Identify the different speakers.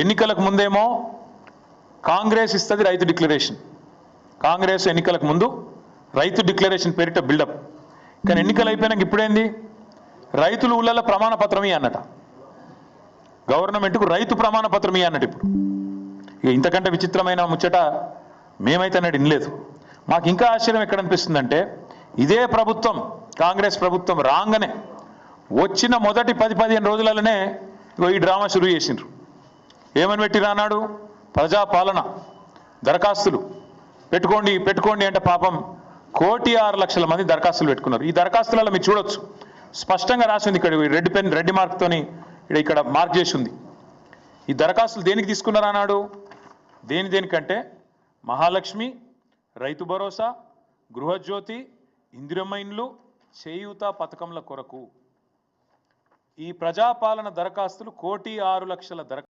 Speaker 1: ఎన్నికలకు ముందేమో కాంగ్రెస్ ఇస్తుంది రైతు డిక్లరేషన్, కాంగ్రెస్ ఎన్నికలకు ముందు రైతు డిక్లరేషన్ పేరిట బిల్డప్. కానీ ఎన్నికలు అయిపోయినాక ఇప్పుడేంది, రైతులు ఊళ్ళలో ప్రమాణ పత్రమే అన్నట, గవర్నమెంట్కు రైతు ప్రమాణ పత్రమే అన్నట్టు. ఇప్పుడు ఇక ఇంతకంటే విచిత్రమైన ముచ్చట మేమైతే అన్నట్టు వినలేదు. మాకు ఇంకా ఆశ్చర్యం ఎక్కడ అనిపిస్తుందంటే, ఇదే ప్రభుత్వం కాంగ్రెస్ ప్రభుత్వం రాగానే వచ్చిన మొదటి 10-15 రోజులలోనే ఈ డ్రామా షురూ చేసిండ్రు. ఏమని పెట్టిరా అన్నాడు, ప్రజాపాలన దరఖాస్తులు పెట్టుకోండి అంటే పాపం 1,06,00,000 మంది దరఖాస్తులు పెట్టుకున్నారు. ఈ దరఖాస్తులలో మీరు చూడొచ్చు, స్పష్టంగా రాసింది ఇక్కడ రెడ్ మార్క్తోని ఇక్కడ మార్క్ చేసి ఉంది. ఈ దరఖాస్తులు దేనికి తీసుకున్నారు అన్నాడు, దేనికంటే మహాలక్ష్మి, రైతు భరోసా, గృహజ్యోతి, ఇందిరమ్మ ఇండ్లు, చేయూత పథకంల కొరకు ఈ ప్రజాపాలన దరఖాస్తులు 1,06,00,000 దరఖాస్తులు